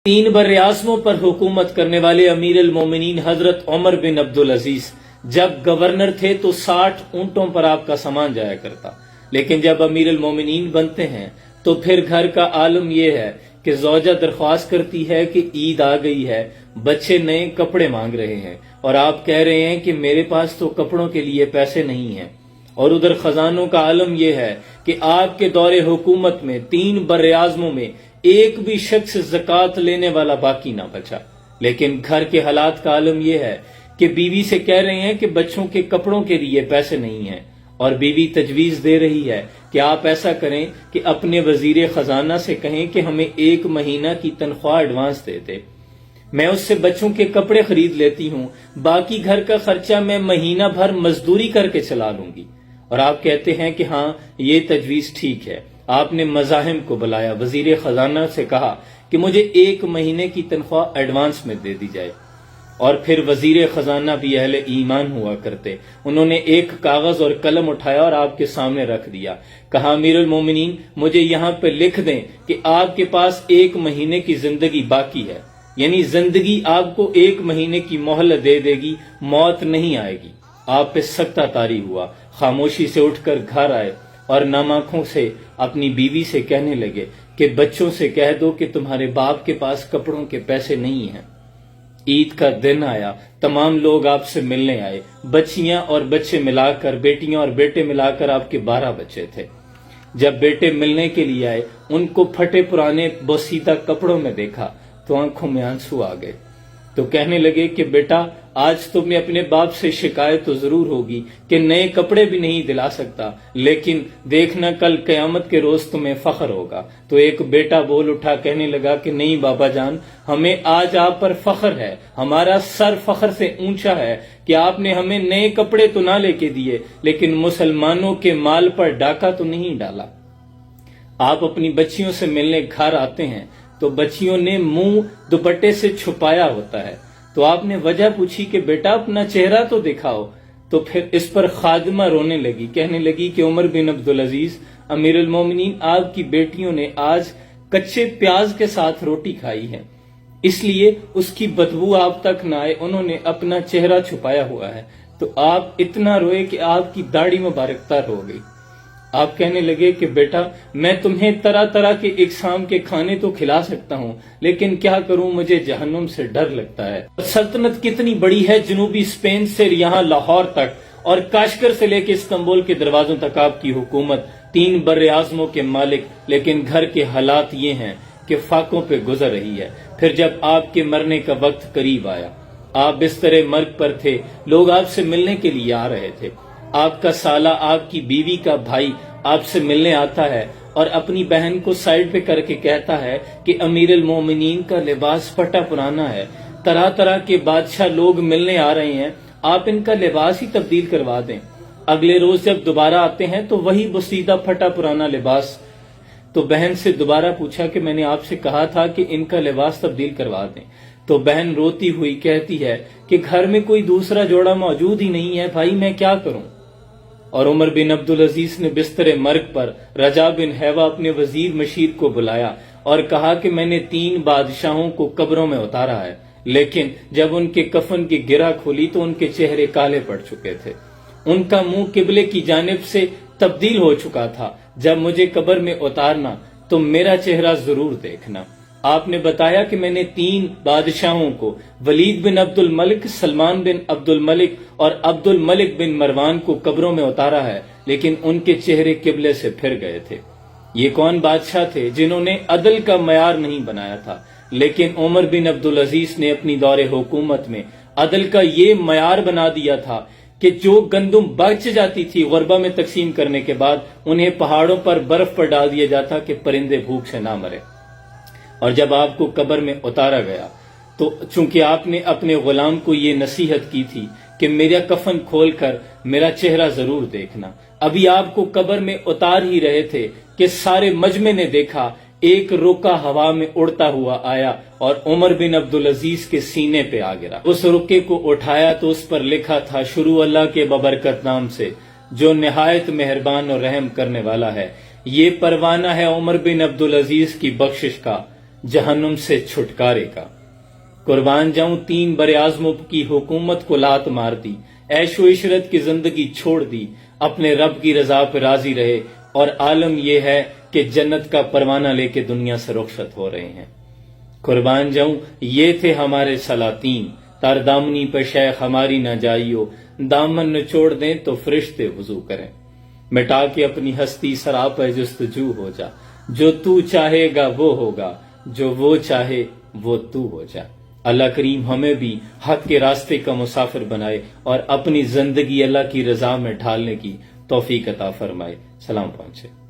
तीन बर्राज़मों पर हुकूमत करने वाले अमीर अल-मोमिनीन हजरत उमर बिन अब्दुल अजीज जब गवर्नर थे तो 60 ऊंटों पर आपका सामान जाया करता, लेकिन जब अमीर अल-मोमिनीन बनते हैं तो फिर घर का आलम यह है कि ज़ौजा दरख्वास्त करती है कि ईद आ गई है, बच्चे नए कपड़े मांग रहे हैं और आप कह रहे हैं कि मेरे पास तो कपड़ों के लिए पैसे नहीं हैं। और उधर खजानों का आलम यह है कि आपके दौरे हुकूमत में 3 बर्राज़मों में एक भी शख्स ज़कात लेने वाला बाकी ना बचा। लेकिन घर के हालात का आलम यह है कि बीवी से कह रहे हैं कि बच्चों के कपड़ों के लिए पैसे नहीं हैं, और बीवी तजवीज दे रही है कि आप ऐसा करें कि अपने वजीर खजाना से कहें कि हमें 1 महीना की तनख्वाह एडवांस दे दे, मैं उससे बच्चों के कपड़े खरीद लेती हूँ, बाकी घर का खर्चा मैं महीना भर मजदूरी करके चला लूंगी। और आप कहते हैं कि हाँ ये तजवीज ठीक है। आपने मज़ाहिम को बुलाया, वजीर खजाना से कहा कि मुझे 1 महीने की तनख्वाह एडवांस में दे दी जाए। और फिर वजीर खजाना भी अहले ईमान हुआ करते, उन्होंने एक कागज और कलम उठाया और आपके सामने रख दिया, कहा अमीर अल मोमिनीन मुझे यहाँ पे लिख दें कि आपके पास 1 महीने की जिंदगी बाकी है, यानी जिंदगी आपको 1 महीने की मोहलत दे देगी, मौत नहीं आएगी। आप पे सख्ता तारी हुआ, खामोशी से उठकर घर आए और नम आंखों से अपनी बीवी से कहने लगे कि बच्चों से कह दो कि तुम्हारे बाप के पास कपड़ों के पैसे नहीं हैं। ईद का दिन आया, तमाम लोग आपसे मिलने आए, बच्चियां और बच्चे मिलाकर, बेटियां और बेटे मिलाकर आपके 12 बच्चे थे। जब बेटे मिलने के लिए आए, उनको फटे पुराने बोसीदा कपड़ों में देखा तो आंखों में आंसू आ गए। तो कहने लगे कि बेटा आज तुम्हें अपने बाप से शिकायत तो जरूर होगी कि नए कपड़े भी नहीं दिला सकता, लेकिन देखना कल कयामत के रोज तुम्हें फख्र होगा। तो एक बेटा बोल उठा, कहने लगा कि नहीं बाबा जान, हमें आज आप पर फख्र है, हमारा सर फख्र से ऊंचा है कि आपने हमें नए कपड़े तो ना लेके दिए, लेकिन मुसलमानों के माल पर डाका तो नहीं डाला। आप अपनी बच्चियों से मिलने घर आते हैं तो बच्चियों ने मुंह दुपट्टे से छुपाया होता है, तो आपने वजह पूछी कि बेटा अपना चेहरा तो दिखाओ। तो फिर इस पर खादिमा रोने लगी, कहने लगी कि उमर बिन अब्दुल अजीज अमीर अल मोमिनीन आपकी बेटियों ने आज कच्चे प्याज के साथ रोटी खाई है, इसलिए उसकी बदबू आप तक ना आए, उन्होंने अपना चेहरा छुपाया हुआ है। तो आप इतना रोए कि आपकी दाढ़ी मुबारक तर हो गई। आप कहने लगे कि बेटा मैं तुम्हें तरह तरह के इकसाम के खाने तो खिला सकता हूँ, लेकिन क्या करूँ, मुझे जहन्नुम से डर लगता है। सल्तनत कितनी बड़ी है, जनूबी स्पेन से यहाँ लाहौर तक और काशगर से लेकर इस्तांबुल के दरवाजों तक आपकी हुकूमत, 3 बर्राज़मों के मालिक, लेकिन घर के हालात ये हैं कि फाकों पे गुजर रही है। फिर जब आपके मरने का वक्त करीब आया, आप बिस्तरे मर्ग पर थे, लोग आपसे मिलने के लिए आ रहे थे। आपका साला, आपकी बीवी का भाई आपसे मिलने आता है और अपनी बहन को साइड पे करके कहता है कि अमीर अल मोमिनीन का लिबास फटा पुराना है, तरह तरह के बादशाह लोग मिलने आ रहे हैं, आप इनका लिबास ही तब्दील करवा दें। अगले रोज जब दोबारा आते हैं तो वही बुसीदा फटा पुराना लिबास। तो बहन से दोबारा पूछा कि मैंने आपसे कहा था कि इनका लिबास तब्दील करवा दें। तो बहन रोती हुई कहती है कि घर में कोई दूसरा जोड़ा मौजूद ही नहीं है, भाई मैं क्या करूं। और उमर बिन अब्दुल अजीज ने बिस्तरे मर्ग पर रजा बिन हैवा अपने वजीर मशीर को बुलाया और कहा कि मैंने 3 बादशाहों को कब्रों में उतारा है, लेकिन जब उनके कफन की गिरा खोली तो उनके चेहरे काले पड़ चुके थे, उनका मुंह किबले की जानिब से तब्दील हो चुका था। जब मुझे कब्र में उतारना तो मेरा चेहरा जरूर देखना। आपने बताया कि मैंने 3 बादशाहों को, वलीद बिन अब्दुल मलिक, सलमान बिन अब्दुल मलिक और अब्दुल मलिक बिन मरवान को कब्रों में उतारा है, लेकिन उनके चेहरे किबले से फिर गए थे। ये कौन बादशाह थे जिन्होंने अदल का मयार नहीं बनाया था, लेकिन उमर बिन अब्दुल अजीज ने अपनी दौरे हुकूमत में अदल का ये मयार बना दिया था कि जो गंदुम बच जाती थी गुरबा में तकसीम करने के बाद, उन्हें पहाड़ों पर बर्फ पर डाल दिया जाता कि परिंदे भूख से ना मरे। और जब आपको कब्र में उतारा गया तो चूंकि आपने अपने गुलाम को ये नसीहत की थी कि मेरा कफन खोलकर मेरा चेहरा जरूर देखना, अभी आपको कब्र में उतार ही रहे थे कि सारे मजमे ने देखा एक रुका हवा में उड़ता हुआ आया और उमर बिन अब्दुल अजीज के सीने पे आ गिरा। उस रुके को उठाया तो उस पर लिखा था, शुरू अल्लाह के बबरकत नाम से जो निहायत मेहरबान और रहम करने वाला है। ये परवाना है उमर बिन अब्दुल अजीज की बख्शिश का, जहन्नुम से छुटकारे का। कुर्बान जाऊं 3 बरे-आज़मों की हुकूमत को लात मार दी, ऐशो इशरत की जिंदगी छोड़ दी, अपने रब की रजा पर राजी रहे, और आलम यह है कि जन्नत का परवाना लेके दुनिया से रुखसत हो रहे हैं। कुर्बान जाऊं ये थे हमारे सलातीन, तारदामनी पे शेख हमारी ना जाइयो, दामन निचोड़ दें तो फरिश्ते वुजू करें। मिटा के अपनी हस्ती सरापे जुस्तजू हो जा, जो तू चाहेगा वो होगा, जो वो चाहे वो तू हो जा। अल्लाह करीम हमें भी हक के रास्ते का मुसाफिर बनाए और अपनी जिंदगी अल्लाह की रजा में ढालने की तौफीक अता फरमाए। सलाम पहुंचे।